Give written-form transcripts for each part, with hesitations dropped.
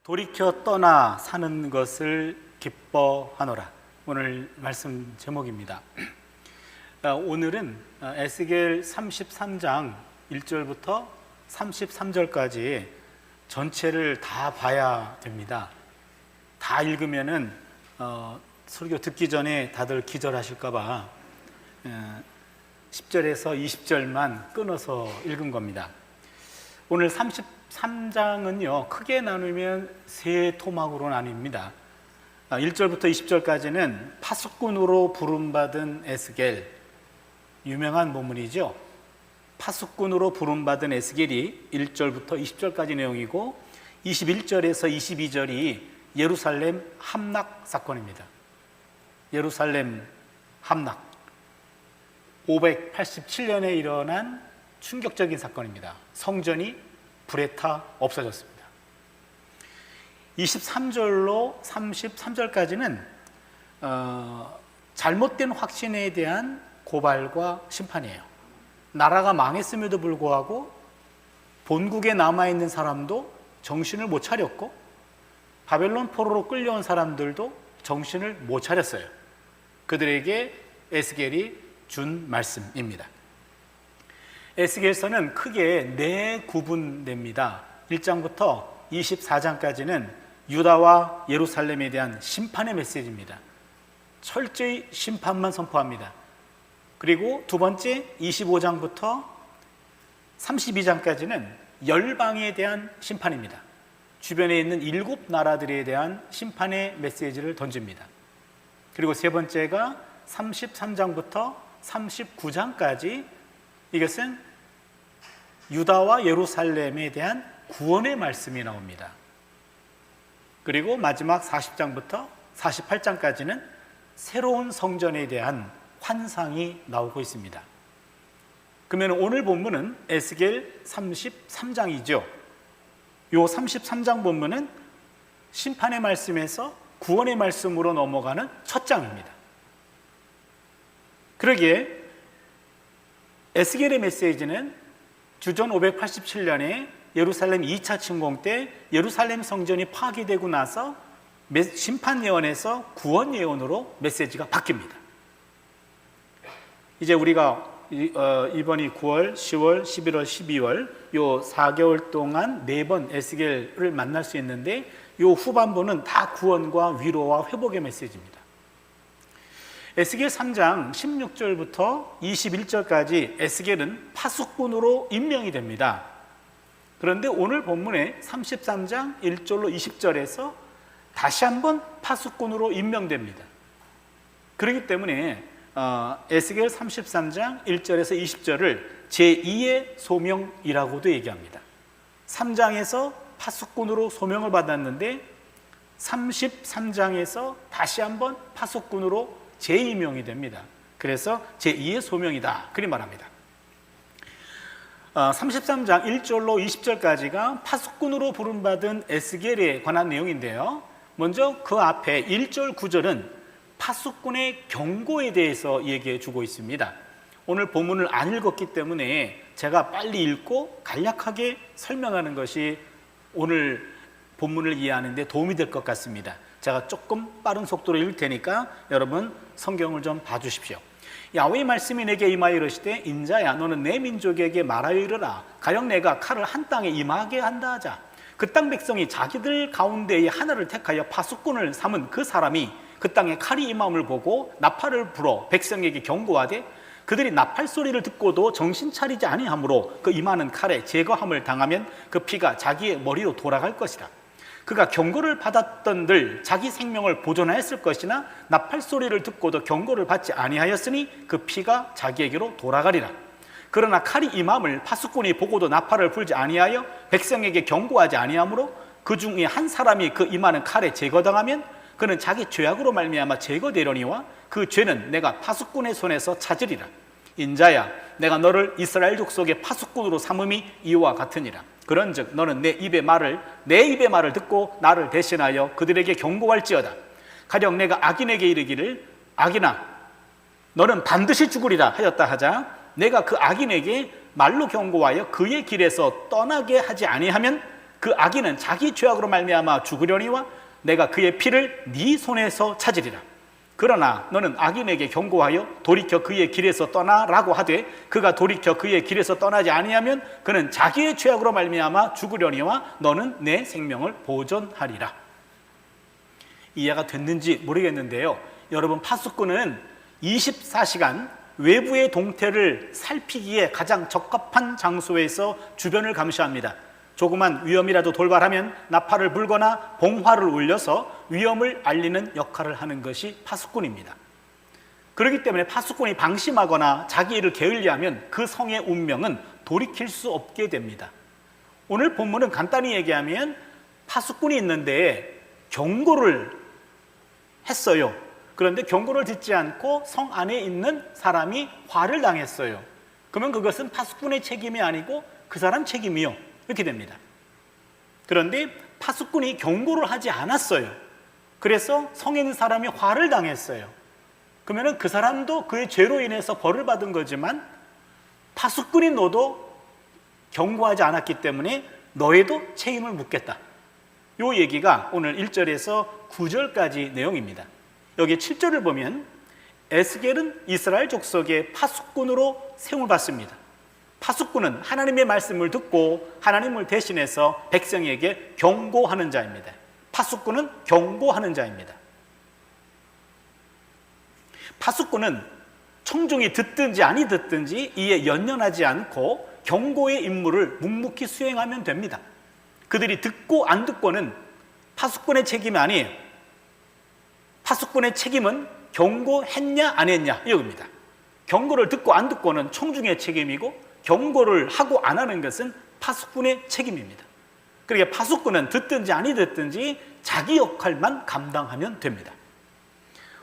돌이켜 떠나 사는 것을 기뻐하노라. 오늘 말씀 제목입니다. 오늘은 에스겔 33장 1절부터 33절까지 전체를 다 봐야 됩니다. 다 읽으면은 설교 듣기 전에 다들 기절하실까 봐 10절에서 20절만 끊어서 읽은 겁니다. 오늘 33장은요 크게 나누면 세 토막으로 나뉩니다. 1절부터 20절까지는 파수꾼으로 부름받은 에스겔, 유명한 본문이죠. 파수꾼으로 부름받은 에스겔이 1절부터 20절까지 내용이고, 21절에서 22절이 예루살렘 함락 사건입니다. 예루살렘 함락, 587년에 일어난 충격적인 사건입니다. 성전이 불에 타 없어졌습니다. 23절로 33절까지는 잘못된 확신에 대한 고발과 심판이에요. 나라가 망했음에도 불구하고 본국에 남아있는 사람도 정신을 못 차렸고, 바벨론 포로로 끌려온 사람들도 정신을 못 차렸어요. 그들에게 에스겔이 준 말씀입니다. 에스겔서는 크게 네 구분됩니다. 1장부터 24장까지는 유다와 예루살렘에 대한 심판의 메시지입니다. 철저히 심판만 선포합니다. 그리고 두 번째 25장부터 32장까지는 열방에 대한 심판입니다. 주변에 있는 7 나라들에 대한 심판의 메시지를 던집니다. 그리고 세 번째가 33장부터 39장까지 이것은 유다와 예루살렘에 대한 구원의 말씀이 나옵니다. 그리고 마지막 40장부터 48장까지는 새로운 성전에 대한 환상이 나오고 있습니다. 그러면 오늘 본문은 에스겔 33장이죠. 요 33장 본문은 심판의 말씀에서 구원의 말씀으로 넘어가는 첫 장입니다. 그러기에 에스겔의 메시지는 주전 587년에 예루살렘 2차 침공 때 예루살렘 성전이 파괴되고 나서 심판 예언에서 구원 예언으로 메시지가 바뀝니다. 이제 우리가 이번이 9월, 10월, 11월, 12월 요 4개월 동안 4번 에스겔을 만날 수 있는데, 요 후반부는 다 구원과 위로와 회복의 메시지입니다. 에스겔 3장 16절부터 21절까지 에스겔은 파수꾼으로 임명이 됩니다. 그런데 오늘 본문의 33장 1절로 20절에서 다시 한번 파수꾼으로 임명됩니다. 그렇기 때문에 에스겔 33장 1절에서 20절을 제2의 소명이라고도 얘기합니다. 3장에서 파수꾼으로 소명을 받았는데 33장에서 다시 한번 파수꾼으로 재임명이 됩니다. 그래서 제2의 소명이다 그리 말합니다. 33장 1절로 20절까지가 파수꾼으로 부름받은 에스겔에 관한 내용인데요, 먼저 그 앞에 1절 9절은 파수꾼의 경고에 대해서 얘기해 주고 있습니다. 오늘 본문을 안 읽었기 때문에 제가 빨리 읽고 간략하게 설명하는 것이 오늘 본문을 이해하는 데 도움이 될 것 같습니다. 제가 조금 빠른 속도로 읽을 테니까 여러분 성경을 좀 봐주십시오. 야훼의 말씀이 내게 임하여 이르시되, 인자야 너는 내 민족에게 말하여 이르라. 가령 내가 칼을 한 땅에 임하게 한다 하자. 그 땅 백성이 자기들 가운데에 하나를 택하여 파수꾼을 삼은 그 사람이 그 땅에 칼이 임함을 보고 나팔을 불어 백성에게 경고하되, 그들이 나팔 소리를 듣고도 정신 차리지 아니하므로 그 임하는 칼에 제거함을 당하면 그 피가 자기의 머리로 돌아갈 것이다. 그가 경고를 받았던들 자기 생명을 보존하였을 것이나 나팔 소리를 듣고도 경고를 받지 아니하였으니 그 피가 자기에게로 돌아가리라. 그러나 칼이 임함을 파수꾼이 보고도 나팔을 불지 아니하여 백성에게 경고하지 아니하므로 그 중에 한 사람이 그 임하는 칼에 제거당하면 그는 자기 죄악으로 말미암아 제거되려니와 그 죄는 내가 파수꾼의 손에서 찾으리라. 인자야 내가 너를 이스라엘 족속의 파수꾼으로 삼음이 이와 같으니라. 그런즉 너는 내 입의 말을 듣고 나를 대신하여 그들에게 경고할지어다. 가령 내가 악인에게 이르기를, 악인아 너는 반드시 죽으리라 하였다 하자, 내가 그 악인에게 말로 경고하여 그의 길에서 떠나게 하지 아니하면 그 악인은 자기 죄악으로 말미암아 죽으려니와 내가 그의 피를 네 손에서 찾으리라. 그러나 너는 악인에게 경고하여 돌이켜 그의 길에서 떠나라고 하되 그가 돌이켜 그의 길에서 떠나지 아니하면 그는 자기의 죄악으로 말미암아 죽으려니와 너는 내 생명을 보존하리라. 이해가 됐는지 모르겠는데요, 여러분, 파수꾼은 24시간 외부의 동태를 살피기에 가장 적합한 장소에서 주변을 감시합니다. 조그만 위험이라도 돌발하면 나팔을 불거나 봉화를 울려서 위험을 알리는 역할을 하는 것이 파수꾼입니다. 그렇기 때문에 파수꾼이 방심하거나 자기 일을 게을리하면 그 성의 운명은 돌이킬 수 없게 됩니다. 오늘 본문은 간단히 얘기하면 파수꾼이 있는데 경고를 했어요. 그런데 경고를 듣지 않고 성 안에 있는 사람이 화를 당했어요. 그러면 그것은 파수꾼의 책임이 아니고 그 사람 책임이요, 이렇게 됩니다. 그런데 파수꾼이 경고를 하지 않았어요. 그래서 성에 있는 사람이 화를 당했어요. 그러면 그 사람도 그의 죄로 인해서 벌을 받은 거지만 파수꾼인 너도 경고하지 않았기 때문에 너에도 책임을 묻겠다. 이 얘기가 오늘 1절에서 9절까지 내용입니다. 여기 7절을 보면 에스겔은 이스라엘 족속의 파수꾼으로 세움을 받습니다. 파수꾼은 하나님의 말씀을 듣고 하나님을 대신해서 백성에게 경고하는 자입니다. 파수꾼은 경고하는 자입니다. 파수꾼은 청중이 듣든지 아니 듣든지 이에 연연하지 않고 경고의 임무를 묵묵히 수행하면 됩니다. 그들이 듣고 안 듣고는 파수꾼의 책임이 아니에요. 파수꾼의 책임은 경고했냐 안 했냐 이겁니다. 경고를 듣고 안 듣고는 청중의 책임이고 경고를 하고 안 하는 것은 파수꾼의 책임입니다. 그러니까 파수꾼은 듣든지 아니 듣든지 자기 역할만 감당하면 됩니다.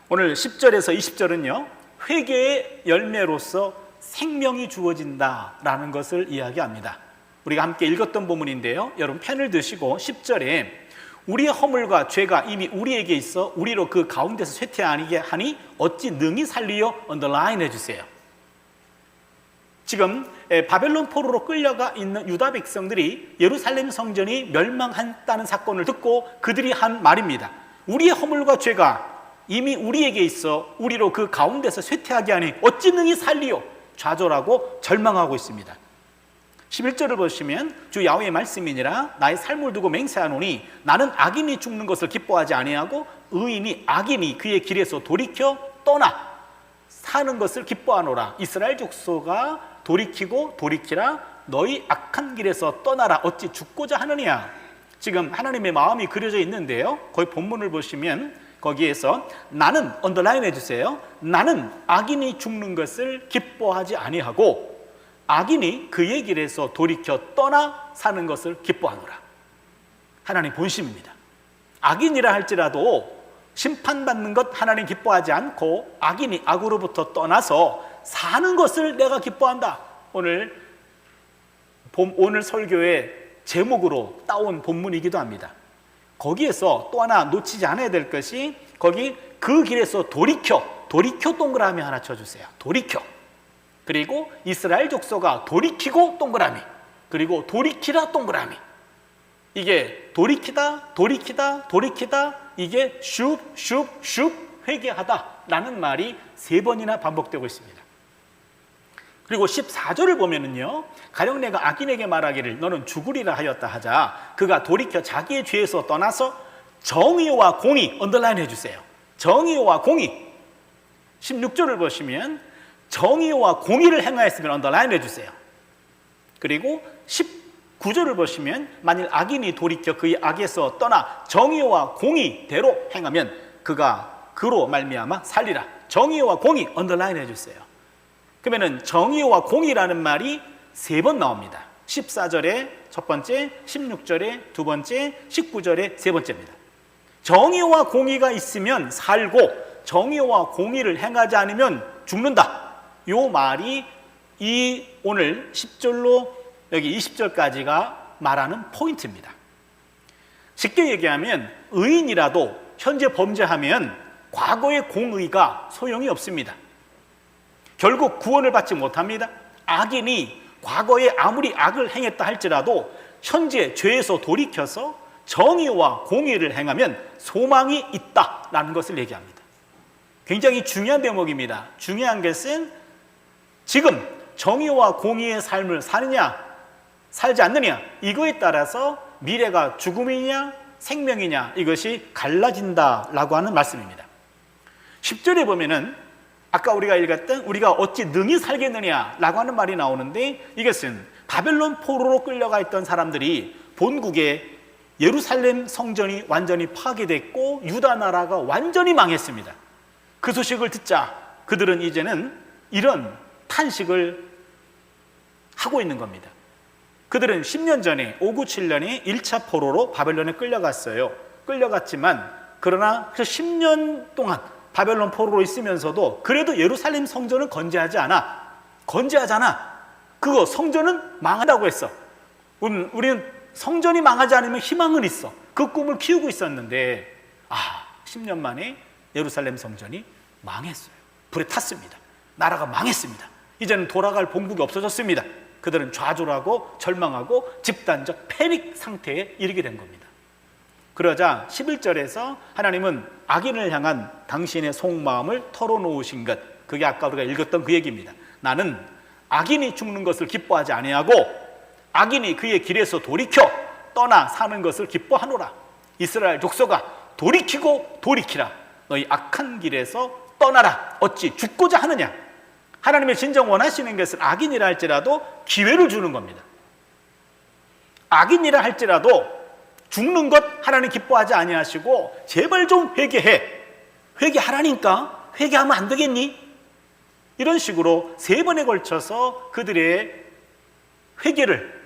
오늘 10절에서 20절은요, 회개의 열매로서 생명이 주어진다라는 것을 이야기합니다. 우리가 함께 읽었던 본문인데요, 여러분 펜을 드시고 10절에 우리의 허물과 죄가 이미 우리에게 있어 우리로 그 가운데서 쇠퇴하게 하니 어찌 능히 살리어 언더라인 해주세요. 지금 바벨론 포로로 끌려가 있는 유다 백성들이 예루살렘 성전이 멸망했다는 사건을 듣고 그들이 한 말입니다. 우리의 허물과 죄가 이미 우리에게 있어 우리로 그 가운데서 쇠퇴하게 하니 어찌 능히 살리오, 좌절하고 절망하고 있습니다. 11절을 보시면 주 야훼의 말씀이니라 나의 삶을 두고 맹세하노니 나는 악인이 죽는 것을 기뻐하지 아니하고 의인이 악인이 그의 길에서 돌이켜 떠나 사는 것을 기뻐하노라. 이스라엘 족속아 돌이키고 돌이키라. 너희 악한 길에서 떠나라. 어찌 죽고자 하느냐. 지금 하나님의 마음이 그려져 있는데요, 거기 본문을 보시면 거기에서 나는 언더라인 해주세요. 나는 악인이 죽는 것을 기뻐하지 아니하고 악인이 그의 길에서 돌이켜 떠나 사는 것을 기뻐하노라. 하나님 본심입니다. 악인이라 할지라도 심판받는 것 하나님 기뻐하지 않고 악인이 악으로부터 떠나서 사는 것을 내가 기뻐한다. 오늘 설교의 제목으로 따온 본문이기도 합니다. 거기에서 또 하나 놓치지 않아야 될 것이 거기 그 길에서 돌이켜 동그라미 하나 쳐주세요. 돌이켜. 그리고 이스라엘 족속아 돌이키고 동그라미, 그리고 돌이키라 동그라미. 이게 돌이키다 이게 슉 회개하다라는 말이 3번이나 반복되고 있습니다. 그리고 14절을 보면은요, 가령 내가 악인에게 말하기를 너는 죽으리라 하였다 하자 그가 돌이켜 자기의 죄에서 떠나서 정의와 공의, 언더라인 해주세요. 정의와 공의. 16절을 보시면 정의와 공의를 행하였으면 언더라인 해주세요. 그리고 19절을 보시면 만일 악인이 돌이켜 그의 악에서 떠나 정의와 공의대로 행하면 그가 그로 말미암아 살리라. 정의와 공의 언더라인 해주세요. 그러면은 정의와 공의라는 말이 3번 나옵니다. 14절에 첫 번째, 16절에 두 번째, 19절에 세 번째입니다. 정의와 공의가 있으면 살고 정의와 공의를 행하지 않으면 죽는다. 요 말이 이 오늘 10절로 여기 20절까지가 말하는 포인트입니다. 쉽게 얘기하면 의인이라도 현재 범죄하면 과거의 공의가 소용이 없습니다. 결국 구원을 받지 못합니다. 악인이 과거에 아무리 악을 행했다 할지라도 현재 죄에서 돌이켜서 정의와 공의를 행하면 소망이 있다라는 것을 얘기합니다. 굉장히 중요한 대목입니다. 중요한 것은 지금 정의와 공의의 삶을 사느냐 살지 않느냐 이거에 따라서 미래가 죽음이냐 생명이냐 이것이 갈라진다라고 하는 말씀입니다. 10절에 보면은 아까 우리가 읽었던 우리가 어찌 능히 살겠느냐라고 하는 말이 나오는데, 이것은 바벨론 포로로 끌려가 있던 사람들이 본국에 예루살렘 성전이 완전히 파괴됐고 유다 나라가 완전히 망했습니다. 그 소식을 듣자 그들은 이제는 이런 탄식을 하고 있는 겁니다. 그들은 10년 전에 597년에 1차 포로로 바벨론에 끌려갔어요. 끌려갔지만 그러나 그 10년 동안 바벨론 포로로 있으면서도 그래도 예루살렘 성전은 건재하지 않아. 그거 성전은 망한다고 했어. 우리는 성전이 망하지 않으면 희망은 있어. 그 꿈을 키우고 있었는데 10년 만에 예루살렘 성전이 망했어요. 불에 탔습니다. 나라가 망했습니다. 이제는 돌아갈 본국이 없어졌습니다. 그들은 좌절하고 절망하고 집단적 패닉 상태에 이르게 된 겁니다. 그러자 11절에서 하나님은 악인을 향한 당신의 속마음을 털어놓으신 것, 그게 아까 우리가 읽었던 그 얘기입니다. 나는 악인이 죽는 것을 기뻐하지 아니하고 악인이 그의 길에서 돌이켜 떠나 사는 것을 기뻐하노라. 이스라엘 족속아 돌이키고 돌이키라. 너희 악한 길에서 떠나라. 어찌 죽고자 하느냐. 하나님의 진정 원하시는 것은 악인이라 할지라도 기회를 주는 겁니다. 악인이라 할지라도 죽는 것 하나님 기뻐하지 아니하시고 제발 좀 회개해. 회개하라니까. 회개하면 안 되겠니? 이런 식으로 3번에 걸쳐서 그들의 회개를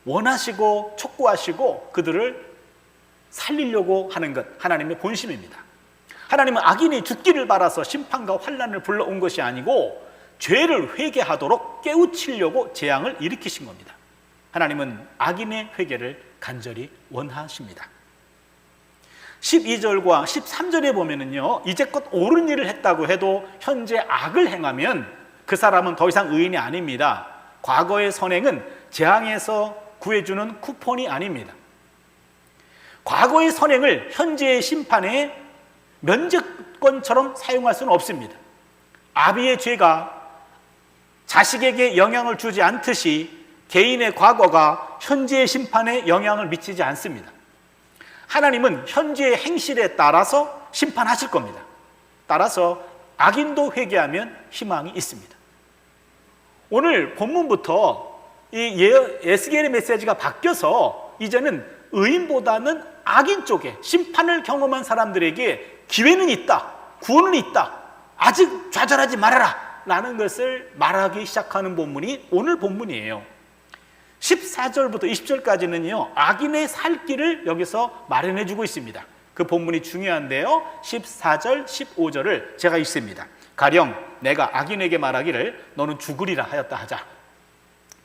원하시고 촉구하시고 그들을 살리려고 하는 것, 하나님의 본심입니다. 하나님은 악인이 죽기를 바라서 심판과 환난을 불러온 것이 아니고 죄를 회개하도록 깨우치려고 재앙을 일으키신 겁니다. 하나님은 악인의 회개를 간절히 원하십니다. 12절과 13절에 보면은요, 이제껏 옳은 일을 했다고 해도 현재 악을 행하면 그 사람은 더 이상 의인이 아닙니다. 과거의 선행은 재앙에서 구해주는 쿠폰이 아닙니다. 과거의 선행을 현재의 심판의 면제권처럼 사용할 수는 없습니다. 아비의 죄가 자식에게 영향을 주지 않듯이 개인의 과거가 현재의 심판에 영향을 미치지 않습니다. 하나님은 현재의 행실에 따라서 심판하실 겁니다. 따라서 악인도 회개하면 희망이 있습니다. 오늘 본문부터 이 에스겔의 메시지가 바뀌어서 이제는 의인보다는 악인 쪽에 심판을 경험한 사람들에게 기회는 있다, 구원은 있다, 아직 좌절하지 말아라 라는 것을 말하기 시작하는 본문이 오늘 본문이에요. 14절부터 20절까지는요 악인의 살 길을 여기서 마련해 주고 있습니다. 그 본문이 중요한데요, 14절 15절을 제가 읽습니다. 가령 내가 악인에게 말하기를 너는 죽으리라 하였다 하자.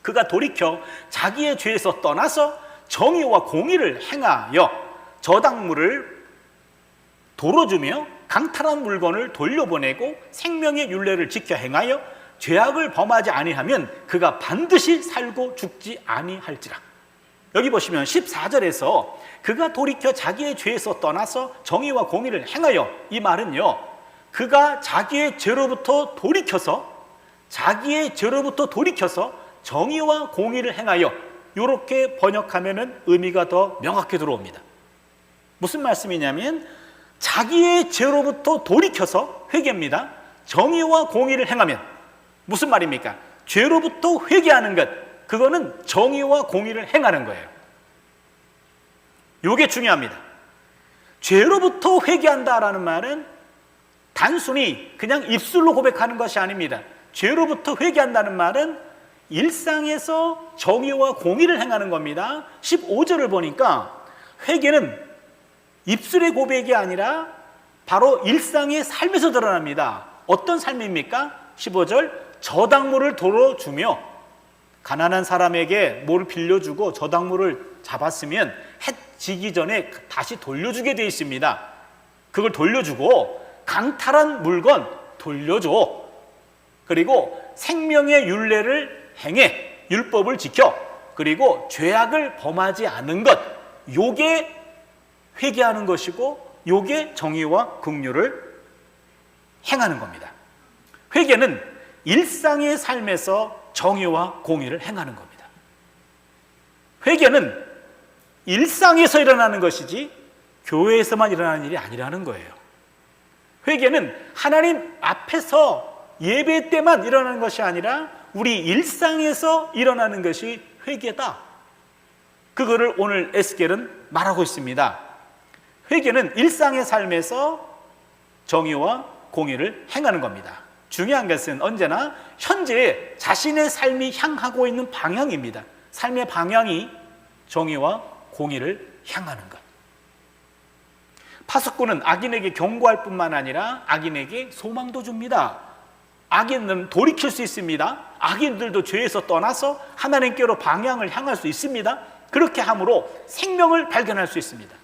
그가 돌이켜 자기의 죄에서 떠나서 정의와 공의를 행하여 저당물을 도로 주며 강탈한 물건을 돌려보내고 생명의 율례를 지켜 행하여 죄악을 범하지 아니하면 그가 반드시 살고 죽지 아니할지라. 여기 보시면 14절에서 그가 돌이켜 자기의 죄에서 떠나서 정의와 공의를 행하여, 이 말은요 그가 자기의 죄로부터 돌이켜서 정의와 공의를 행하여, 이렇게 번역하면 의미가 더 명확히 들어옵니다. 무슨 말씀이냐면 자기의 죄로부터 돌이켜서 회개입니다. 정의와 공의를 행하면 무슨 말입니까? 죄로부터 회개하는 것, 그거는 정의와 공의를 행하는 거예요. 이게 중요합니다. 죄로부터 회개한다라는 말은 단순히 그냥 입술로 고백하는 것이 아닙니다. 죄로부터 회개한다는 말은 일상에서 정의와 공의를 행하는 겁니다. 15절을 보니까 회개는 입술의 고백이 아니라 바로 일상의 삶에서 드러납니다. 어떤 삶입니까? 15절, 저당물을 도로 주며, 가난한 사람에게 뭘 빌려주고 저당물을 잡았으면 해 지기 전에 다시 돌려주게 되어 있습니다. 그걸 돌려주고 강탈한 물건 돌려줘. 그리고 생명의 율례를 행해, 율법을 지켜. 그리고 죄악을 범하지 않은 것, 요게 회개하는 것이고 요게 정의와 긍휼을 행하는 겁니다. 회개는 일상의 삶에서 정의와 공의를 행하는 겁니다. 회개는 일상에서 일어나는 것이지 교회에서만 일어나는 일이 아니라는 거예요. 회개는 하나님 앞에서 예배 때만 일어나는 것이 아니라 우리 일상에서 일어나는 것이 회개다. 그거를 오늘 에스겔은 말하고 있습니다. 회개는 일상의 삶에서 정의와 공의를 행하는 겁니다. 중요한 것은 언제나 현재 자신의 삶이 향하고 있는 방향입니다. 삶의 방향이 정의와 공의를 향하는 것. 파수꾼은 악인에게 경고할 뿐만 아니라 악인에게 소망도 줍니다. 악인은 돌이킬 수 있습니다. 악인들도 죄에서 떠나서 하나님께로 방향을 향할 수 있습니다. 그렇게 함으로 생명을 발견할 수 있습니다.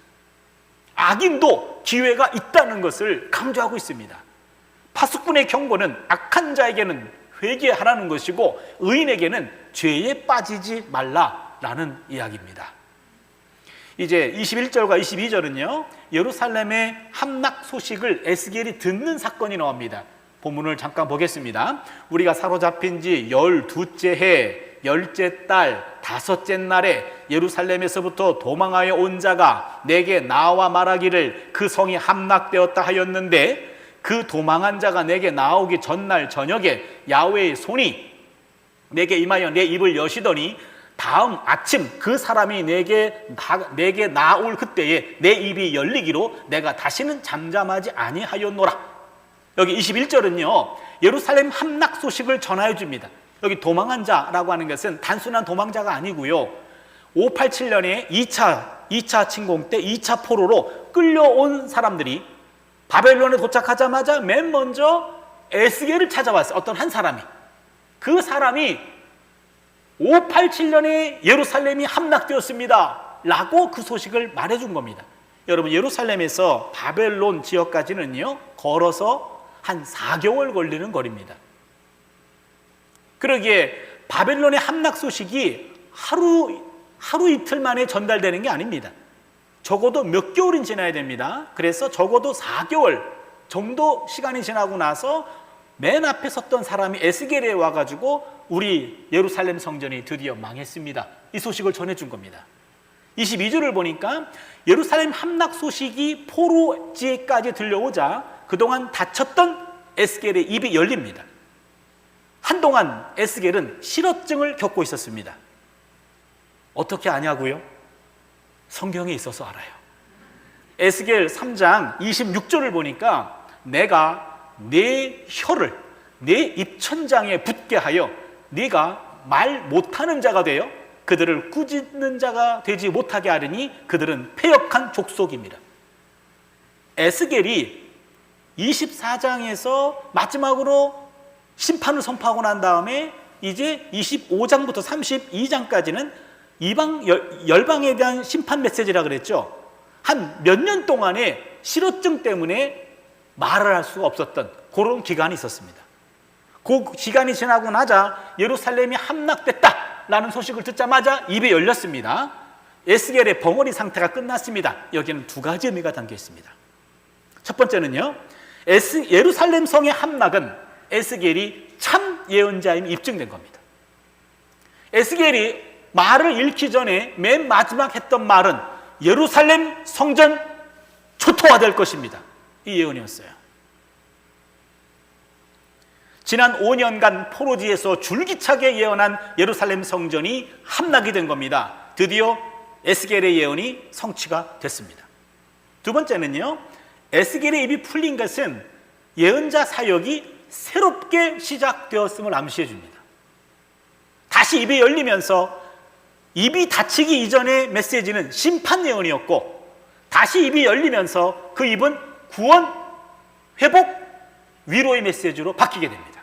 악인도 기회가 있다는 것을 강조하고 있습니다. 파수꾼의 경고는 악한 자에게는 회개하라는 것이고 의인에게는 죄에 빠지지 말라라는 이야기입니다. 이제 21절과 22절은요, 예루살렘의 함락 소식을 에스겔이 듣는 사건이 나옵니다. 본문을 잠깐 보겠습니다. 우리가 사로잡힌 지 12째 해 10째 달 5째 날에 예루살렘에서부터 도망하여 온 자가 내게 나와 말하기를 그 성이 함락되었다 하였는데 그 도망한 자가 내게 나오기 전날 저녁에 야훼의 손이 내게 임하여 내 입을 여시더니 다음 아침 그 사람이 내게 나올 그때에 내 입이 열리기로 내가 다시는 잠잠하지 아니하였노라. 여기 21절은요 예루살렘 함락 소식을 전하여 줍니다. 여기 도망한 자라고 하는 것은 단순한 도망자가 아니고요 587년에 2차 침공 때 2차 포로로 끌려온 사람들이 바벨론에 도착하자마자 맨 먼저 에스겔을 찾아왔어요. 어떤 한 사람이. 그 사람이 587년에 예루살렘이 함락되었습니다 라고 그 소식을 말해준 겁니다. 여러분 예루살렘에서 바벨론 지역까지는요 걸어서 한 4개월 걸리는 거리입니다. 그러기에 바벨론의 함락 소식이 하루 이틀 만에 전달되는 게 아닙니다. 적어도 몇 개월은 지나야 됩니다. 그래서 적어도 4개월 정도 시간이 지나고 나서 맨 앞에 섰던 사람이 에스겔에 와가지고 우리 예루살렘 성전이 드디어 망했습니다. 이 소식을 전해준 겁니다. 22절을 보니까 예루살렘 함락 소식이 포로지에까지 들려오자 그동안 닫혔던 에스겔의 입이 열립니다. 한동안 에스겔은 실업증을 겪고 있었습니다. 어떻게 아냐고요? 성경에 있어서 알아요. 에스겔 3장 26절을 보니까 내가 내 혀를 내 입천장에 붙게 하여 네가 말 못하는 자가 되어 그들을 꾸짖는 자가 되지 못하게 하리니 그들은 패역한 족속입니다. 에스겔이 24장에서 마지막으로 심판을 선포하고 난 다음에 이제 25장부터 32장까지는 이방 열방에 대한 심판 메시지라 그랬죠. 한 몇 년 동안에 실어증 때문에 말을 할 수가 없었던 그런 기간이 있었습니다. 그 기간이 지나고 나자 예루살렘이 함락됐다라는 소식을 듣자마자 입이 열렸습니다. 에스겔의 벙어리 상태가 끝났습니다. 여기는 두 가지 의미가 담겨 있습니다. 첫 번째는요, 예루살렘 성의 함락은 에스겔이 참 예언자임이 입증된 겁니다. 에스겔이 말을 잃기 전에 맨 마지막 했던 말은 예루살렘 성전 초토화될 것입니다. 이 예언이었어요. 지난 5년간 포로지에서 줄기차게 예언한 예루살렘 성전이 함락이 된 겁니다. 드디어 에스겔의 예언이 성취가 됐습니다. 두 번째는요, 에스겔의 입이 풀린 것은 예언자 사역이 새롭게 시작되었음을 암시해 줍니다. 다시 입이 열리면서 입이 닫히기 이전의 메시지는 심판 예언이었고 다시 입이 열리면서 그 입은 구원, 회복, 위로의 메시지로 바뀌게 됩니다.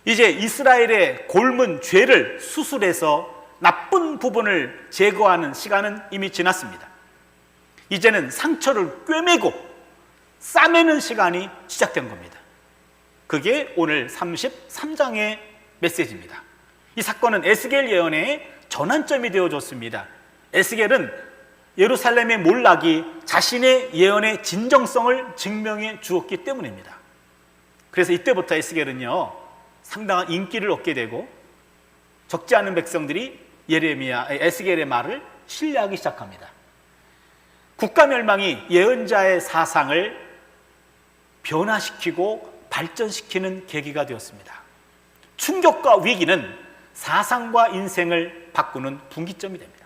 이제 이스라엘의 골문 죄를 수술해서 나쁜 부분을 제거하는 시간은 이미 지났습니다. 이제는 상처를 꿰매고 싸매는 시간이 시작된 겁니다. 그게 오늘 33장의 메시지입니다. 이 사건은 에스겔 예언의 전환점이 되어줬습니다. 에스겔은 예루살렘의 몰락이 자신의 예언의 진정성을 증명해 주었기 때문입니다. 그래서 이때부터 에스겔은요, 상당한 인기를 얻게 되고 적지 않은 백성들이 에스겔의 말을 신뢰하기 시작합니다. 국가 멸망이 예언자의 사상을 변화시키고 발전시키는 계기가 되었습니다. 충격과 위기는 사상과 인생을 바꾸는 분기점이 됩니다.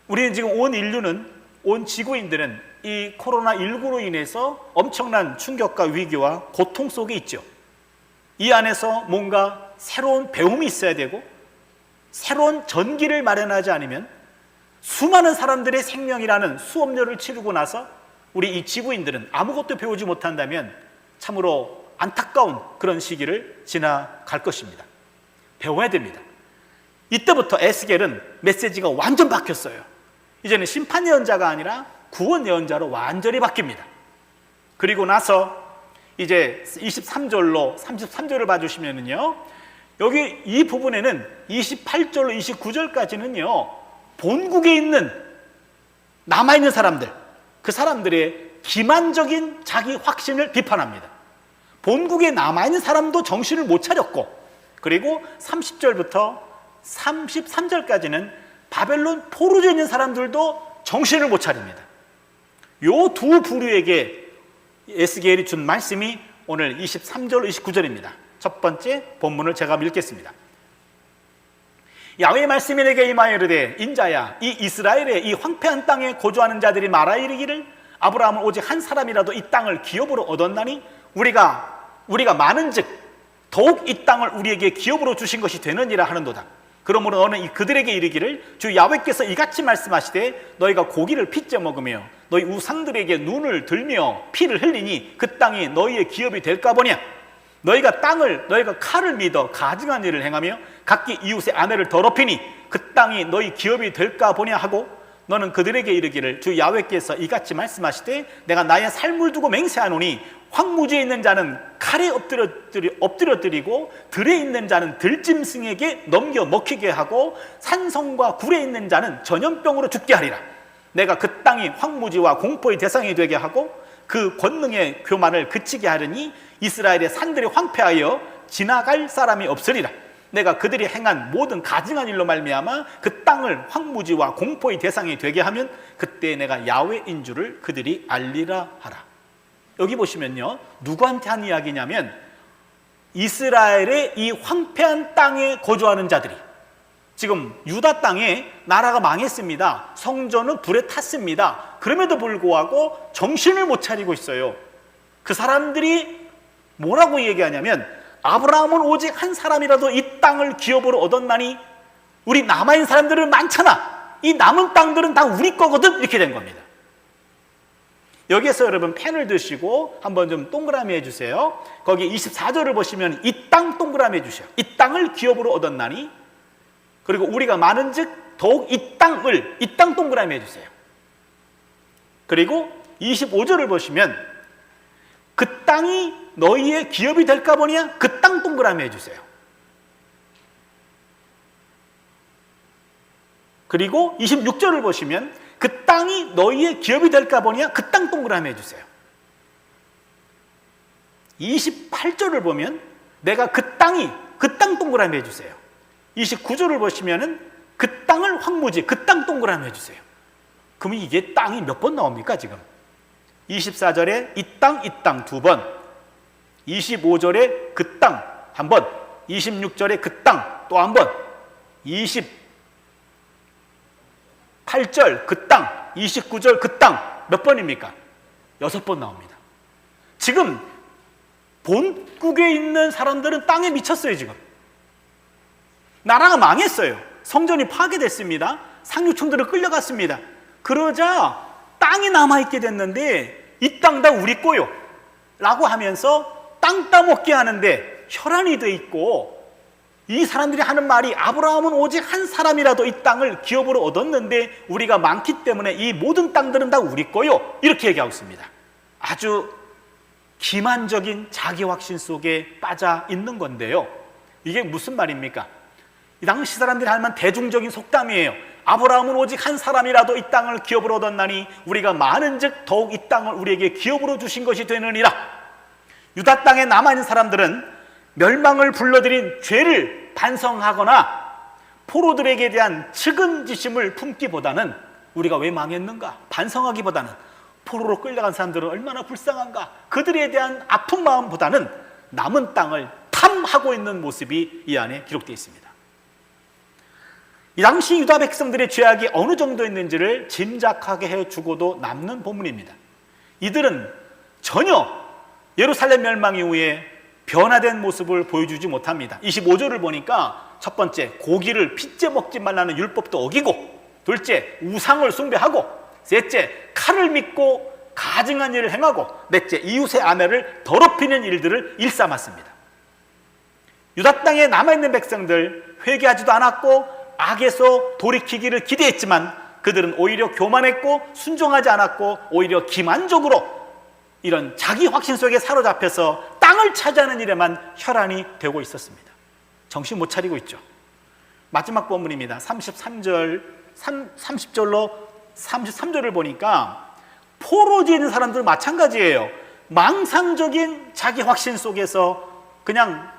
우리는 지금 온 인류는, 온 지구인들은 이 코로나19로 인해서 엄청난 충격과 위기와 고통 속에 있죠. 이 안에서 뭔가 새로운 배움이 있어야 되고 새로운 전기를 마련하지 않으면 수많은 사람들의 생명이라는 수업료를 치르고 나서 우리 이 지구인들은 아무것도 배우지 못한다면 참으로 안타까운 그런 시기를 지나갈 것입니다. 배워야 됩니다. 이때부터 에스겔은 메시지가 완전 바뀌었어요. 이제는 심판 예언자가 아니라 구원 예언자로 완전히 바뀝니다. 그리고 나서 이제 23절로 33절을 봐주시면은요, 여기 이 부분에는 28절로 29절까지는요, 본국에 있는 남아있는 사람들, 그 사람들의 기만적인 자기 확신을 비판합니다. 본국에 남아있는 사람도 정신을 못 차렸고, 그리고 30절부터 33절까지는 바벨론 포로되어 있는 사람들도 정신을 못 차립니다. 요 두 부류에게 에스겔이 준 말씀이 오늘 23절, 29절입니다. 첫 번째 본문을 제가 읽겠습니다. 야훼의 말씀이 내게 임하여 이르되, 인자야, 이 이스라엘의 이 황폐한 땅에 거주하는 자들이 말하 이르기를, 아브라함은 오직 한 사람이라도 이 땅을 기업으로 얻었나니 우리가 많은즉 더욱 이 땅을 우리에게 기업으로 주신 것이 되느니라 하는도다. 그러므로 너는 그들에게 이르기를, 주 야훼께서 이같이 말씀하시되, 너희가 고기를 핏째 먹으며 너희 우상들에게 눈을 들며 피를 흘리니 그 땅이 너희의 기업이 될까 보냐. 너희가 칼을 믿어 가증한 일을 행하며 각기 이웃의 아내를 더럽히니 그 땅이 너희 기업이 될까 보냐 하고, 너는 그들에게 이르기를, 주 야훼께서 이같이 말씀하시되, 내가 나의 삶을 두고 맹세하노니 황무지에 있는 자는 칼에 엎드려뜨리고 들에 있는 자는 들짐승에게 넘겨 먹히게 하고 산성과 굴에 있는 자는 전염병으로 죽게 하리라. 내가 그 땅이 황무지와 공포의 대상이 되게 하고 그 권능의 교만을 그치게 하려니 이스라엘의 산들이 황폐하여 지나갈 사람이 없으리라. 내가 그들이 행한 모든 가증한 일로 말미암아 그 땅을 황무지와 공포의 대상이 되게 하면 그때 내가 야훼인 줄을 그들이 알리라 하라. 여기 보시면요, 누구한테 한 이야기냐면 이스라엘의 이 황폐한 땅에 거주하는 자들이, 지금 유다 땅에 나라가 망했습니다. 성전은 불에 탔습니다. 그럼에도 불구하고 정신을 못 차리고 있어요. 그 사람들이 뭐라고 얘기하냐면, 아브라함은 오직 한 사람이라도 이 땅을 기업으로 얻었나니 우리 남아있는 사람들은 많잖아. 이 남은 땅들은 다 우리 거거든. 이렇게 된 겁니다. 여기에서 여러분 펜을 드시고 한번 좀 동그라미 해주세요. 거기 24절을 보시면 이 땅 동그라미 해주세요. 이 땅을 기업으로 얻었나니, 그리고 우리가 많은즉 더욱 이 땅 동그라미 해주세요. 그리고 25절을 보시면 그 땅이 너희의 기업이 될까 보냐, 그 땅 동그라미 해주세요. 그리고 26절을 보시면 그 땅이 너희의 기업이 될까 보냐, 그 땅 동그라미 해주세요. 28절을 보면 내가 그 땅 동그라미 해주세요. 29절을 보시면은 그 땅을 황무지, 그 땅 동그라미 해주세요. 그러면 이게 땅이 몇 번 나옵니까 지금? 24절에 이 땅 두 번, 25절에 그 땅 한 번, 26절에 그 땅 또 한 번, 28절 그 땅, 29절 그 땅 몇 번입니까? 6번 나옵니다. 지금 본국에 있는 사람들은 땅에 미쳤어요. 지금 나라가 망했어요. 성전이 파괴됐습니다. 상류층들은 끌려갔습니다. 그러자 땅이 남아있게 됐는데 이 땅 다 우리 거요 라고 하면서 땅 따먹게 하는데 혈안이 돼 있고, 이 사람들이 하는 말이 아브라함은 오직 한 사람이라도 이 땅을 기업으로 얻었는데 우리가 많기 때문에 이 모든 땅들은 다 우리 거요, 이렇게 얘기하고 있습니다. 아주 기만적인 자기 확신 속에 빠져 있는 건데요. 이게 무슨 말입니까? 이 당시 사람들이 할 만한 대중적인 속담이에요. 아브라함은 오직 한 사람이라도 이 땅을 기업으로 얻었나니 우리가 많은즉 더욱 이 땅을 우리에게 기업으로 주신 것이 되느니라. 유다 땅에 남아있는 사람들은 멸망을 불러들인 죄를 반성하거나 포로들에게 대한 측은지심을 품기보다는 우리가 왜 망했는가 반성하기보다는 포로로 끌려간 사람들은 얼마나 불쌍한가, 그들에 대한 아픈 마음보다는 남은 땅을 탐하고 있는 모습이 이 안에 기록되어 있습니다. 이 당시 유다 백성들의 죄악이 어느 정도였는지를 짐작하게 해주고도 남는 본문입니다. 이들은 전혀 예루살렘 멸망 이후에 변화된 모습을 보여주지 못합니다. 25절을 보니까 첫 번째, 고기를 핏째 먹지 말라는 율법도 어기고, 둘째, 우상을 숭배하고, 셋째, 칼을 믿고 가증한 일을 행하고, 넷째, 이웃의 아내를 더럽히는 일들을 일삼았습니다. 유다 땅에 남아있는 백성들 회개하지도 않았고 악에서 돌이키기를 기대했지만 그들은 오히려 교만했고 순종하지 않았고 오히려 기만적으로 이런 자기 확신 속에 사로잡혀서 땅을 차지하는 일에만 혈안이 되고 있었습니다. 정신 못 차리고 있죠. 마지막 본문입니다. 30절로 33절을 보니까 포로지에 있는 사람들 마찬가지예요. 망상적인 자기 확신 속에서 그냥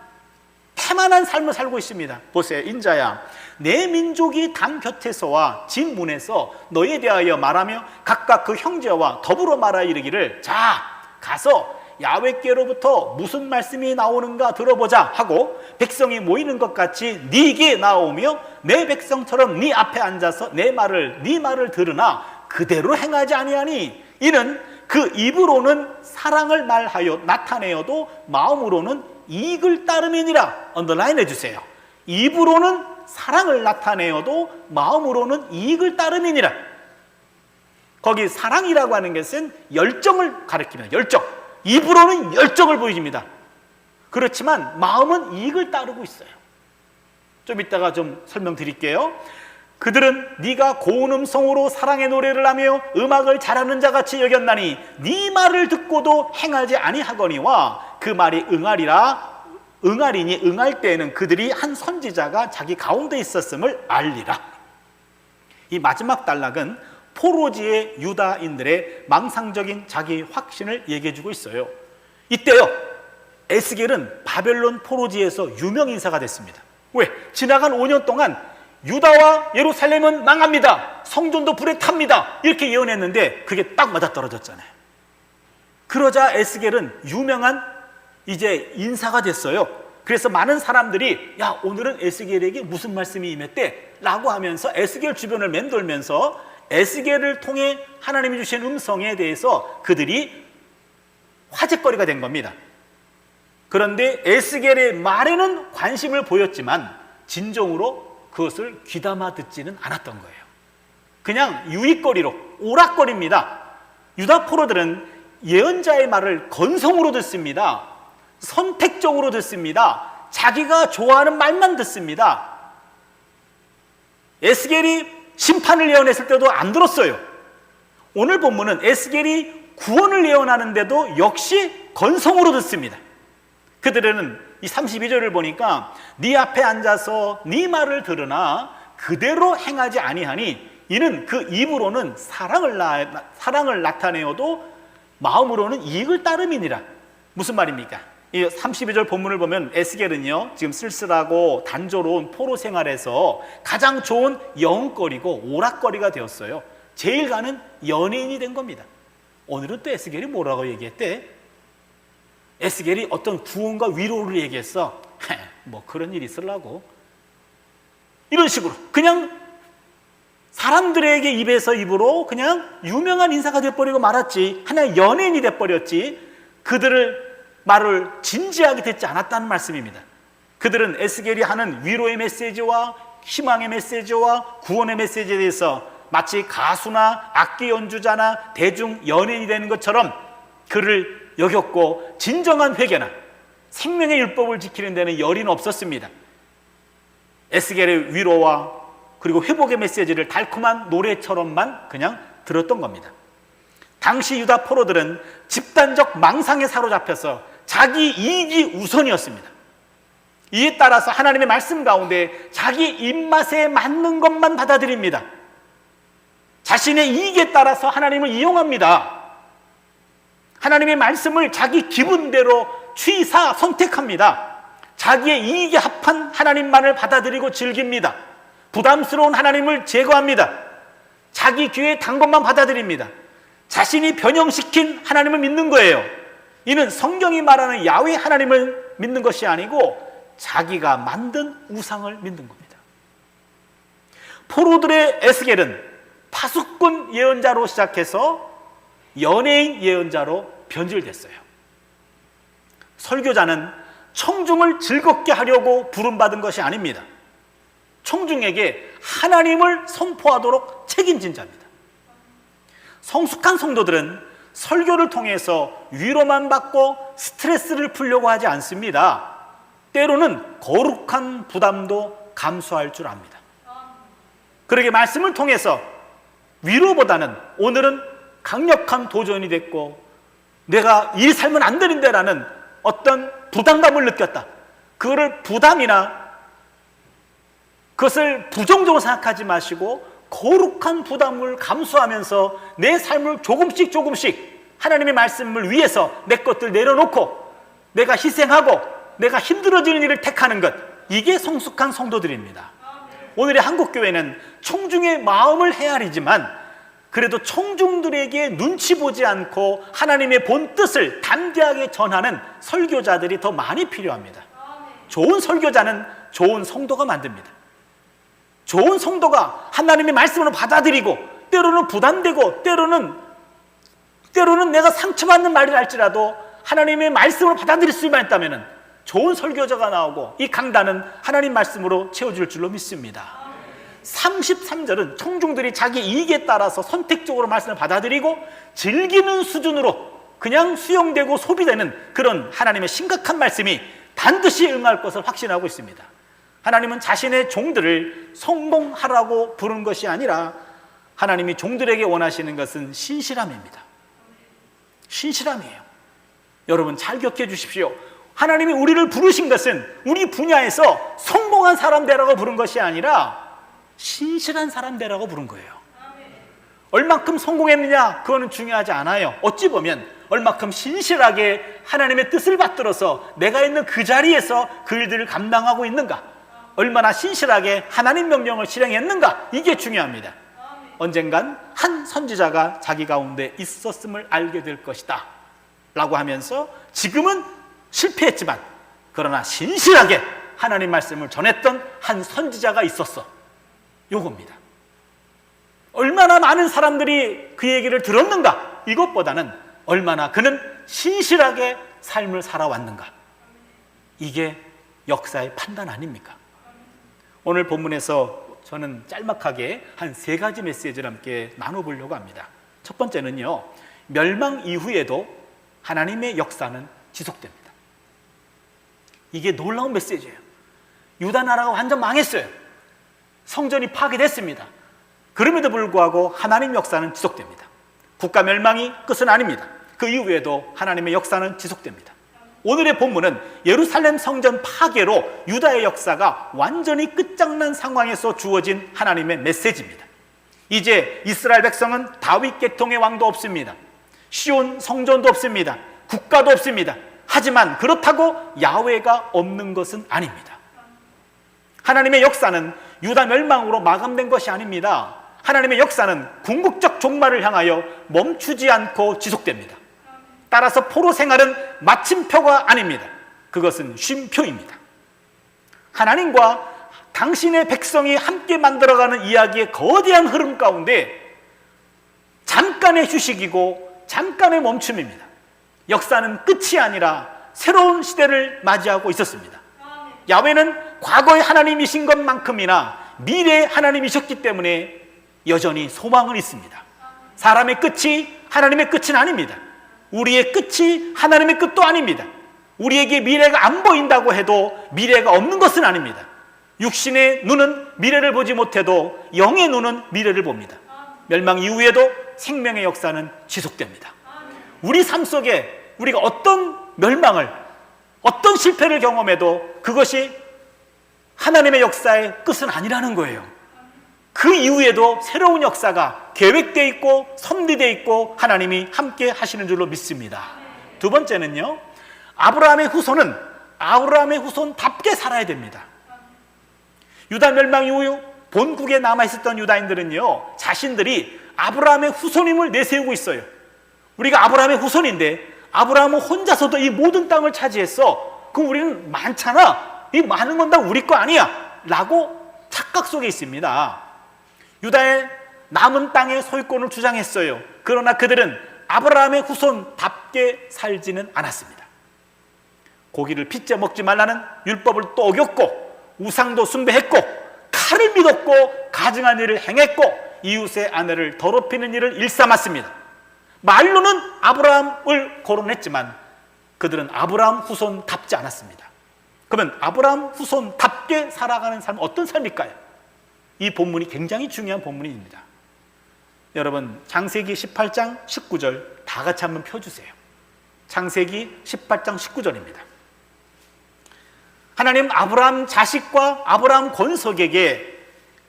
태만한 삶을 살고 있습니다. 보세요. 인자야, 내 민족이 담 곁에서와 진 문에서 너에 대하여 말하며 각각 그 형제와 더불어 말하 이르기를, 자 가서 야훼께로부터 무슨 말씀이 나오는가 들어보자 하고 백성이 모이는 것 같이 네게 나오며 내 백성처럼 네 앞에 앉아서 네 말을 들으나 그대로 행하지 아니하니 이는 그 입으로는 사랑을 말하여 나타내어도 마음으로는 이익을 따름이니라. 언더라인 해주세요. 입으로는 사랑을 나타내어도 마음으로는 이익을 따름이니라. 거기 사랑이라고 하는 것은 열정을 가리킵니다. 열정. 입으로는 열정을 보여줍니다. 그렇지만 마음은 이익을 따르고 있어요. 좀 이따가 좀 설명드릴게요. 그들은 네가 고운 음성으로 사랑의 노래를 하며 음악을 잘하는 자같이 여겼나니 네 말을 듣고도 행하지 아니하거니와 그 말이 응하리니 응할 때에는 그들이 한 선지자가 자기 가운데 있었음을 알리라. 이 마지막 단락은 포로지의 유다인들의 망상적인 자기 확신을 얘기해주고 있어요. 이때요, 에스겔은 바벨론 포로지에서 유명 인사가 됐습니다. 왜? 지나간 5년 동안 유다와 예루살렘은 망합니다, 성전도 불에 탑니다, 이렇게 예언했는데 그게 딱 맞아떨어졌잖아요. 그러자 에스겔은 유명한 이제 인사가 됐어요. 그래서 많은 사람들이 야, 오늘은 에스겔에게 무슨 말씀이 임했대? 라고 하면서 에스겔 주변을 맴돌면서 에스겔을 통해 하나님이 주신 음성에 대해서 그들이 화제거리가 된 겁니다. 그런데 에스겔의 말에는 관심을 보였지만 진정으로 그것을 귀담아 듣지는 않았던 거예요. 그냥 유익거리로, 오락거리입니다. 유다 포로들은 예언자의 말을 건성으로 듣습니다. 선택적으로 듣습니다. 자기가 좋아하는 말만 듣습니다. 에스겔이 심판을 예언했을 때도 안 들었어요. 오늘 본문은 에스겔이 구원을 예언하는데도 역시 건성으로 듣습니다. 그들은 이 32절을 보니까 네 앞에 앉아서 네 말을 들으나 그대로 행하지 아니하니 이는 그 입으로는 사랑을 나타내어도 마음으로는 이익을 따름이니라. 무슨 말입니까? 이 32절 본문을 보면 에스겔은요, 지금 쓸쓸하고 단조로운 포로 생활에서 가장 좋은 영거리고 오락거리가 되었어요. 제일 가는 연예인이 된 겁니다. 오늘은 또 에스겔이 뭐라고 얘기했대? 에스겔이 어떤 구원과 위로를 얘기했어. 뭐 그런 일이 있으려고, 이런 식으로 그냥 사람들에게 입에서 입으로 그냥 유명한 인사가 돼버리고 말았지, 하나의 연예인이 돼버렸지 그들을 말을 진지하게 듣지 않았다는 말씀입니다. 그들은 에스겔이 하는 위로의 메시지와 희망의 메시지와 구원의 메시지에 대해서 마치 가수나 악기 연주자나 대중 연예인이 되는 것처럼 그를 여겼고 진정한 회개나 생명의 율법을 지키는 데는 열의는 없었습니다. 에스겔의 위로와 그리고 회복의 메시지를 달콤한 노래처럼만 그냥 들었던 겁니다. 당시 유다 포로들은 집단적 망상에 사로잡혀서 자기 이익이 우선이었습니다. 이에 따라서 하나님의 말씀 가운데 자기 입맛에 맞는 것만 받아들입니다. 자신의 이익에 따라서 하나님을 이용합니다. 하나님의 말씀을 자기 기분대로 취사 선택합니다. 자기의 이익에 합한 하나님만을 받아들이고 즐깁니다. 부담스러운 하나님을 제거합니다. 자기 귀에 단 것만 받아들입니다. 자신이 변형시킨 하나님을 믿는 거예요. 이는 성경이 말하는 야훼 하나님을 믿는 것이 아니고 자기가 만든 우상을 믿는 겁니다. 포로들의 에스겔은 파수꾼 예언자로 시작해서 연예인 예언자로 변질됐어요. 설교자는 청중을 즐겁게 하려고 부름받은 것이 아닙니다. 청중에게 하나님을 선포하도록 책임진 자입니다. 성숙한 성도들은 설교를 통해서 위로만 받고 스트레스를 풀려고 하지 않습니다. 때로는 거룩한 부담도 감수할 줄 압니다. 그러게 말씀을 통해서 위로보다는 오늘은 강력한 도전이 됐고 내가 이 살면 안 되는데 라는 어떤 부담감을 느꼈다. 그거를 부담이나 그것을 부정적으로 생각하지 마시고 거룩한 부담을 감수하면서 내 삶을 조금씩 하나님의 말씀을 위해서 내 것들 내려놓고 내가 희생하고 내가 힘들어지는 일을 택하는 것, 이게 성숙한 성도들입니다. 오늘의 한국교회는 청중의 마음을 헤아리지만 그래도 청중들에게 눈치 보지 않고 하나님의 본 뜻을 담대하게 전하는 설교자들이 더 많이 필요합니다. 좋은 설교자는 좋은 성도가 만듭니다. 좋은 성도가 하나님의 말씀을 받아들이고 때로는 부담되고 때로는 내가 상처받는 말이라 할지라도 하나님의 말씀을 받아들일 수만 있다면 좋은 설교자가 나오고 이 강단은 하나님 말씀으로 채워질 줄로 믿습니다. 33절은 청중들이 자기 이익에 따라서 선택적으로 말씀을 받아들이고 즐기는 수준으로 그냥 수용되고 소비되는 그런 하나님의 심각한 말씀이 반드시 응할 것을 확신하고 있습니다. 하나님은 자신의 종들을 성공하라고 부른 것이 아니라 하나님이 종들에게 원하시는 것은 신실함입니다. 신실함이에요. 여러분 잘 기억해 주십시오. 하나님이 우리를 부르신 것은 우리 분야에서 성공한 사람 되라고 부른 것이 아니라 신실한 사람 되라고 부른 거예요. 얼만큼 성공했느냐 그거는 중요하지 않아요. 어찌 보면 얼만큼 신실하게 하나님의 뜻을 받들어서 내가 있는 그 자리에서 그 일들을 감당하고 있는가, 얼마나 신실하게 하나님 명령을 실행했는가, 이게 중요합니다. 언젠간 한 선지자가 자기 가운데 있었음을 알게 될 것이다 라고 하면서 지금은 실패했지만 그러나 신실하게 하나님 말씀을 전했던 한 선지자가 있었어, 요겁니다. 얼마나 많은 사람들이 그 얘기를 들었는가, 이것보다는 얼마나 그는 신실하게 삶을 살아왔는가, 이게 역사의 판단 아닙니까? 오늘 본문에서 저는 짤막하게 한 3가지 메시지를 함께 나눠보려고 합니다. 첫 번째는요, 멸망 이후에도 하나님의 역사는 지속됩니다. 이게 놀라운 메시지예요. 유다 나라가 완전 망했어요. 성전이 파괴됐습니다. 그럼에도 불구하고 하나님 역사는 지속됩니다. 국가 멸망이 끝은 아닙니다. 그 이후에도 하나님의 역사는 지속됩니다. 오늘의 본문은 예루살렘 성전 파괴로 유다의 역사가 완전히 끝장난 상황에서 주어진 하나님의 메시지입니다. 이제 이스라엘 백성은 다윗 계통의 왕도 없습니다. 시온 성전도 없습니다. 국가도 없습니다. 하지만 그렇다고 야훼가 없는 것은 아닙니다. 하나님의 역사는 유다 멸망으로 마감된 것이 아닙니다. 하나님의 역사는 궁극적 종말을 향하여 멈추지 않고 지속됩니다. 따라서 포로 생활은 마침표가 아닙니다. 그것은 쉼표입니다. 하나님과 당신의 백성이 함께 만들어가는 이야기의 거대한 흐름 가운데 잠깐의 휴식이고 잠깐의 멈춤입니다. 역사는 끝이 아니라 새로운 시대를 맞이하고 있었습니다. 야훼는 과거의 하나님이신 것만큼이나 미래의 하나님이셨기 때문에 여전히 소망은 있습니다. 사람의 끝이 하나님의 끝은 아닙니다. 우리의 끝이 하나님의 끝도 아닙니다. 우리에게 미래가 안 보인다고 해도 미래가 없는 것은 아닙니다. 육신의 눈은 미래를 보지 못해도 영의 눈은 미래를 봅니다. 멸망 이후에도 생명의 역사는 지속됩니다. 우리 삶 속에 우리가 어떤 멸망을, 어떤 실패를 경험해도 그것이 하나님의 역사의 끝은 아니라는 거예요. 그 이후에도 새로운 역사가 계획되어 있고 섭리되어 있고 하나님이 함께 하시는 줄로 믿습니다. 두 번째는요, 아브라함의 후손은 아브라함의 후손답게 살아야 됩니다. 유다 멸망 이후 본국에 남아있었던 유다인들은요, 자신들이 아브라함의 후손임을 내세우고 있어요. 우리가 아브라함의 후손인데 아브라함은 혼자서도 이 모든 땅을 차지했어. 그럼 우리는 많잖아. 이 많은 건 다 우리 거 아니야 라고 착각 속에 있습니다. 유다의 남은 땅의 소유권을 주장했어요. 그러나 그들은 아브라함의 후손답게 살지는 않았습니다. 고기를 핏째 먹지 말라는 율법을 또 어겼고 우상도 숭배했고 칼을 믿었고 가증한 일을 행했고 이웃의 아내를 더럽히는 일을 일삼았습니다. 말로는 아브라함을 거론했지만 그들은 아브라함 후손답지 않았습니다. 그러면 아브라함 후손답게 살아가는 삶은 어떤 삶일까요? 이 본문이 굉장히 중요한 본문입니다. 여러분, 창세기 18장 19절 다 같이 한번 펴주세요. 창세기 18장 19절입니다. 하나님 아브라함 자식과 아브라함 권속에게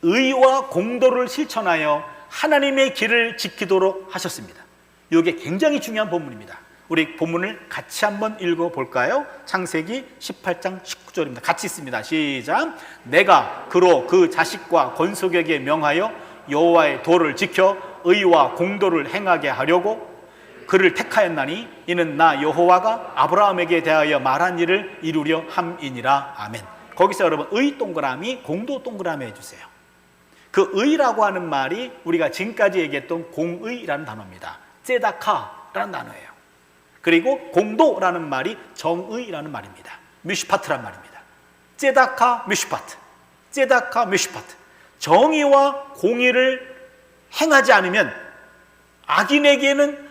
의와 공도를 실천하여 하나님의 길을 지키도록 하셨습니다. 이게 굉장히 중요한 본문입니다. 우리 본문을 같이 한번 읽어볼까요? 창세기 18장 19절입니다. 같이 있습니다. 시작. 내가 그로 그 자식과 권속에게 명하여 여호와의 도를 지켜 의와 공도를 행하게 하려고 그를 택하였나니 이는 나 여호와가 아브라함에게 대하여 말한 일을 이루려 함이니라. 아멘. 거기서 여러분 의 동그라미, 공도 동그라미 해주세요. 그 의라고 하는 말이 우리가 지금까지 얘기했던 공의라는 단어입니다. ጼ다카라는 단어예요. 그리고 공도라는 말이 정의라는 말입니다. 미슈파트란 말입니다. ጼ다카 미슈파트, ጼ다카 미슈파트. 정의와 공의를 행하지 않으면 악인에게는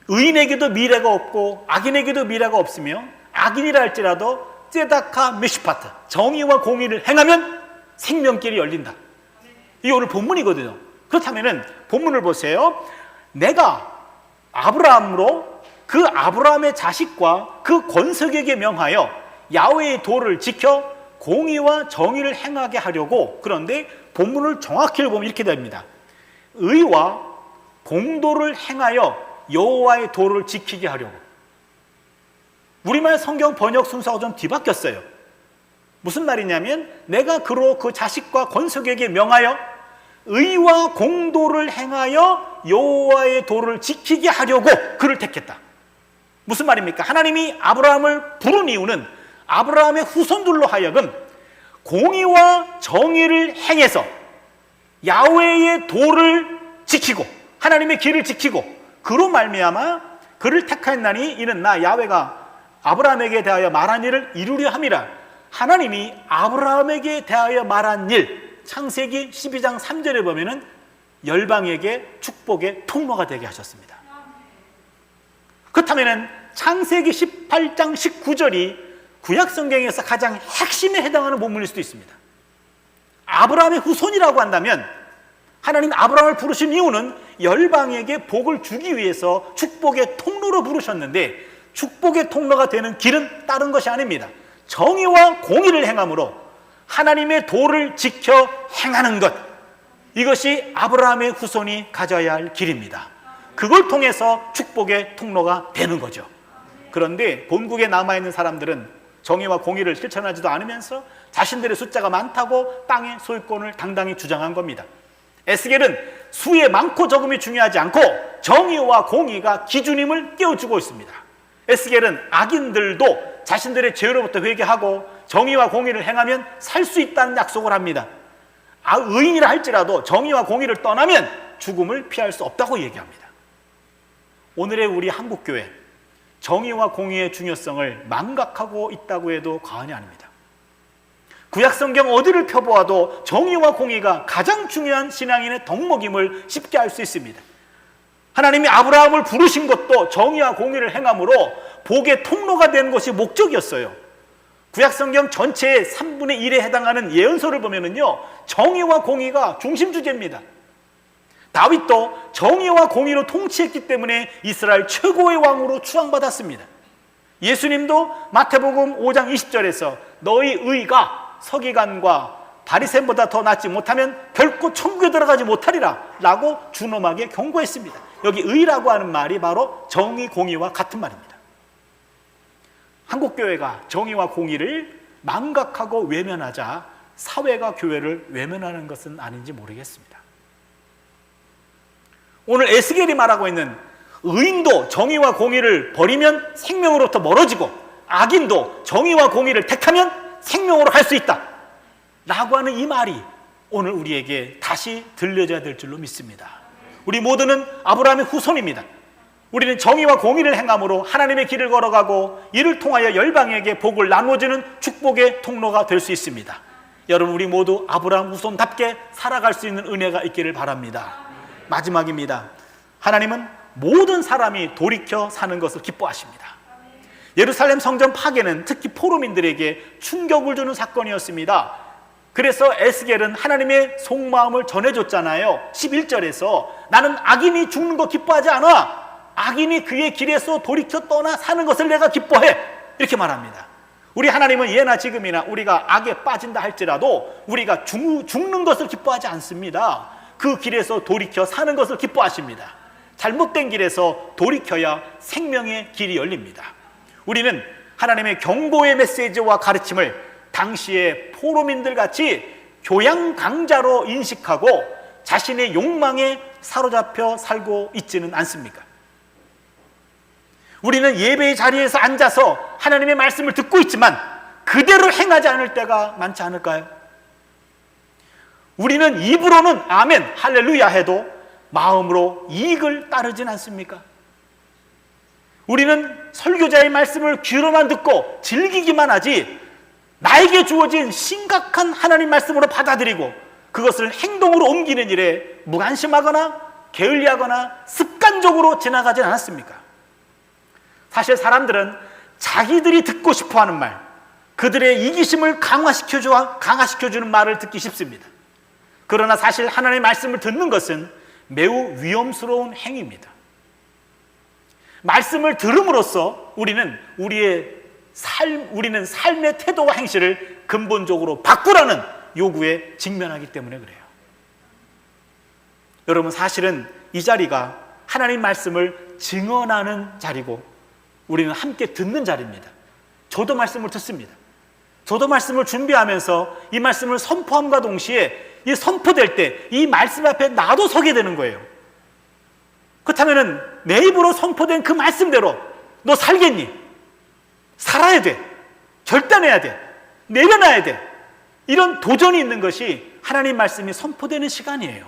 의인에게도 미래가 없고 악인에게도 미래가 없으며 악인이라 할지라도 ጼ다카 미슈파트, 정의와 공의를 행하면 생명길이 열린다. 이게 오늘 본문이거든요. 그렇다면 본문을 보세요. 내가 아브라함으로 그 아브라함의 자식과 그 권속에게 명하여 야훼의 도를 지켜 공의와 정의를 행하게 하려고. 그런데 본문을 정확히 보면 이렇게 됩니다. 의와 공도를 행하여 여호와의 도를 지키게 하려고. 우리말 성경 번역 순서가 좀 뒤바뀌었어요. 무슨 말이냐면 내가 그로 그 자식과 권속에게 명하여 의와 공도를 행하여 여호와의 도를 지키게 하려고 그를 택했다. 무슨 말입니까? 하나님이 아브라함을 부른 이유는 아브라함의 후손들로 하여금 공의와 정의를 행해서 야훼의 도를 지키고 하나님의 길을 지키고 그로 말미암아 그를 택하였나니 이는 나 야훼가 아브라함에게 대하여 말한 일을 이루려 함이라. 하나님이 아브라함에게 대하여 말한 일, 창세기 12장 3절에 보면은 열방에게 축복의 통로가 되게 하셨습니다. 그렇다면 창세기 18장 19절이 구약 성경에서 가장 핵심에 해당하는 본문일 수도 있습니다. 아브라함의 후손이라고 한다면 하나님 아브라함을 부르신 이유는 열방에게 복을 주기 위해서 축복의 통로로 부르셨는데 축복의 통로가 되는 길은 다른 것이 아닙니다. 정의와 공의를 행함으로 하나님의 도를 지켜 행하는 것, 이것이 아브라함의 후손이 가져야 할 길입니다. 그걸 통해서 축복의 통로가 되는 거죠. 그런데 본국에 남아있는 사람들은 정의와 공의를 실천하지도 않으면서 자신들의 숫자가 많다고 땅의 소유권을 당당히 주장한 겁니다. 에스겔은 수의 많고 적음이 중요하지 않고 정의와 공의가 기준임을 깨워주고 있습니다. 에스겔은 악인들도 자신들의 죄로부터 회개하고 정의와 공의를 행하면 살 수 있다는 약속을 합니다. 의인이라 할지라도 정의와 공의를 떠나면 죽음을 피할 수 없다고 얘기합니다. 오늘의 우리 한국교회, 정의와 공의의 중요성을 망각하고 있다고 해도 과언이 아닙니다. 구약성경 어디를 펴보아도 정의와 공의가 가장 중요한 신앙인의 덕목임을 쉽게 알 수 있습니다. 하나님이 아브라함을 부르신 것도 정의와 공의를 행함으로 복의 통로가 되는 것이 목적이었어요. 구약성경 전체의 3분의 1에 해당하는 예언서를 보면은요, 정의와 공의가 중심 주제입니다. 다윗도 정의와 공의로 통치했기 때문에 이스라엘 최고의 왕으로 추앙받았습니다. 예수님도 마태복음 5장 20절에서 너희 의가 서기관과 바리새인보다 더 낫지 못하면 결코 천국에 들어가지 못하리라 라고 준엄하게 경고했습니다. 여기 의라고 하는 말이 바로 정의, 공의와 같은 말입니다. 한국교회가 정의와 공의를 망각하고 외면하자 사회가 교회를 외면하는 것은 아닌지 모르겠습니다. 오늘 에스겔이 말하고 있는 의인도 정의와 공의를 버리면 생명으로부터 멀어지고 악인도 정의와 공의를 택하면 생명으로 갈 수 있다 라고 하는 이 말이 오늘 우리에게 다시 들려져야 될 줄로 믿습니다. 우리 모두는 아브라함의 후손입니다. 우리는 정의와 공의를 행함으로 하나님의 길을 걸어가고 이를 통하여 열방에게 복을 나누어주는 축복의 통로가 될 수 있습니다. 여러분, 우리 모두 아브라함 후손답게 살아갈 수 있는 은혜가 있기를 바랍니다. 마지막입니다. 하나님은 모든 사람이 돌이켜 사는 것을 기뻐하십니다. 예루살렘 성전 파괴는 특히 포로민들에게 충격을 주는 사건이었습니다. 그래서 에스겔은 하나님의 속마음을 전해줬잖아요. 11절에서 나는 악인이 죽는 거 기뻐하지 않아. 악인이 그의 길에서 돌이켜 떠나 사는 것을 내가 기뻐해. 이렇게 말합니다. 우리 하나님은 예나 지금이나 우리가 악에 빠진다 할지라도 우리가 죽는 것을 기뻐하지 않습니다. 그 길에서 돌이켜 사는 것을 기뻐하십니다. 잘못된 길에서 돌이켜야 생명의 길이 열립니다. 우리는 하나님의 경고의 메시지와 가르침을 당시의 포로민들 같이 교양 강자로 인식하고 자신의 욕망에 사로잡혀 살고 있지는 않습니까? 우리는 예배의 자리에서 앉아서 하나님의 말씀을 듣고 있지만 그대로 행하지 않을 때가 많지 않을까요? 우리는 입으로는 아멘, 할렐루야 해도 마음으로 이익을 따르진 않습니까? 우리는 설교자의 말씀을 귀로만 듣고 즐기기만 하지 나에게 주어진 심각한 하나님 말씀으로 받아들이고 그것을 행동으로 옮기는 일에 무관심하거나 게을리하거나 습관적으로 지나가진 않았습니까? 사실 사람들은 자기들이 듣고 싶어하는 말, 그들의 이기심을 강화시켜주는 말을 듣기 쉽습니다. 그러나 사실 하나님의 말씀을 듣는 것은 매우 위험스러운 행위입니다. 말씀을 들음으로써 우리는 삶의 태도와 행실을 근본적으로 바꾸라는 요구에 직면하기 때문에 그래요. 여러분, 사실은 이 자리가 하나님 말씀을 증언하는 자리고 우리는 함께 듣는 자리입니다. 저도 말씀을 듣습니다. 저도 말씀을 준비하면서 이 말씀을 선포함과 동시에 이 선포될 때 이 말씀 앞에 나도 서게 되는 거예요. 그렇다면 내 입으로 선포된 그 말씀대로 너 살겠니? 살아야 돼. 결단해야 돼. 내려놔야 돼. 이런 도전이 있는 것이 하나님 말씀이 선포되는 시간이에요.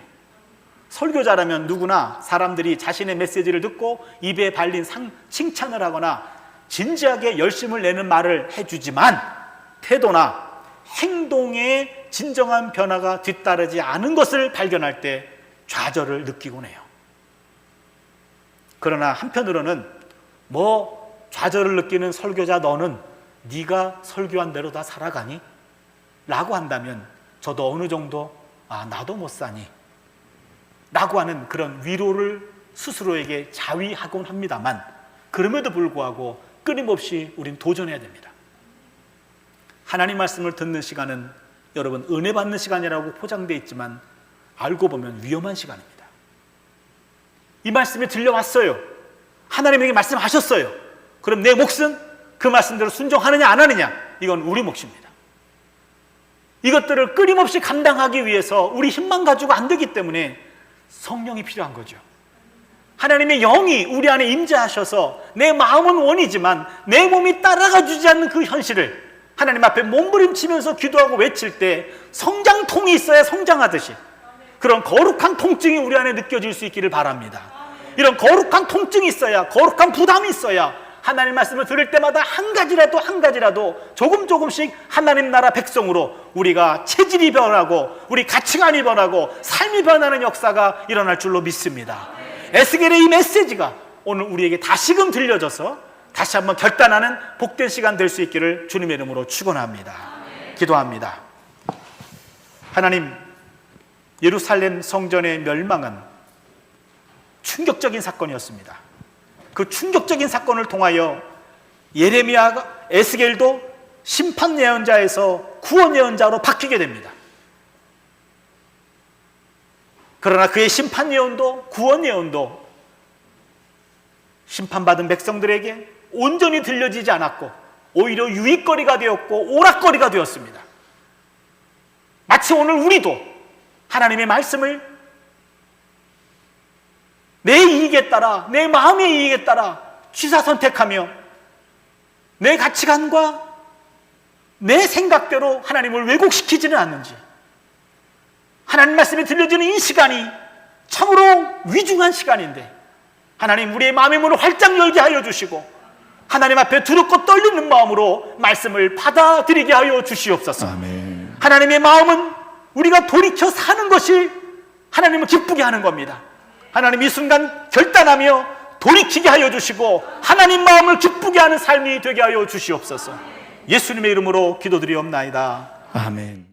설교자라면 누구나 사람들이 자신의 메시지를 듣고 입에 발린 칭찬을 하거나 진지하게 열심을 내는 말을 해주지만 태도나 행동에 진정한 변화가 뒤따르지 않은 것을 발견할 때 좌절을 느끼곤 해요. 그러나 한편으로는 좌절을 느끼는 설교자 너는 네가 설교한 대로 다 살아가니? 라고 한다면 저도 어느 정도 나도 못 사니? 라고 하는 그런 위로를 스스로에게 자위하곤 합니다만 그럼에도 불구하고 끊임없이 우린 도전해야 됩니다. 하나님 말씀을 듣는 시간은 여러분 은혜 받는 시간이라고 포장되어 있지만 알고 보면 위험한 시간입니다. 이 말씀이 들려왔어요. 하나님에게 말씀하셨어요. 그럼 내 몫은 그 말씀대로 순종하느냐 안 하느냐, 이건 우리 몫입니다. 이것들을 끊임없이 감당하기 위해서 우리 힘만 가지고 안 되기 때문에 성령이 필요한 거죠. 하나님의 영이 우리 안에 임재하셔서 내 마음은 원이지만 내 몸이 따라가 주지 않는 그 현실을 하나님 앞에 몸부림치면서 기도하고 외칠 때 성장통이 있어야 성장하듯이 그런 거룩한 통증이 우리 안에 느껴질 수 있기를 바랍니다. 이런 거룩한 통증이 있어야, 거룩한 부담이 있어야 하나님 말씀을 들을 때마다 한 가지라도 조금씩 하나님 나라 백성으로 우리가 체질이 변하고 우리 가치관이 변하고 삶이 변하는 역사가 일어날 줄로 믿습니다. 에스겔의 이 메시지가 오늘 우리에게 다시금 들려져서 다시 한번 결단하는 복된 시간 될 수 있기를 주님의 이름으로 축원합니다. 기도합니다. 하나님, 예루살렘 성전의 멸망은 충격적인 사건이었습니다. 그 충격적인 사건을 통하여 예레미야가, 에스겔도 심판 예언자에서 구원 예언자로 바뀌게 됩니다. 그러나 그의 심판 예언도 구원 예언도 심판받은 백성들에게 온전히 들려지지 않았고 오히려 유익거리가 되었고 오락거리가 되었습니다. 마치 오늘 우리도 하나님의 말씀을 내 이익에 따라, 내 마음의 이익에 따라 취사선택하며 내 가치관과 내 생각대로 하나님을 왜곡시키지는 않는지, 하나님 말씀이 들려지는 이 시간이 참으로 위중한 시간인데 하나님 우리의 마음의 문을 활짝 열게 하여 주시고 하나님 앞에 두렵고 떨리는 마음으로 말씀을 받아들이게 하여 주시옵소서. 아멘. 하나님의 마음은 우리가 돌이켜 사는 것이 하나님을 기쁘게 하는 겁니다. 하나님 이 순간 결단하며 돌이키게 하여 주시고 하나님 마음을 기쁘게 하는 삶이 되게 하여 주시옵소서. 예수님의 이름으로 기도드리옵나이다. 아멘.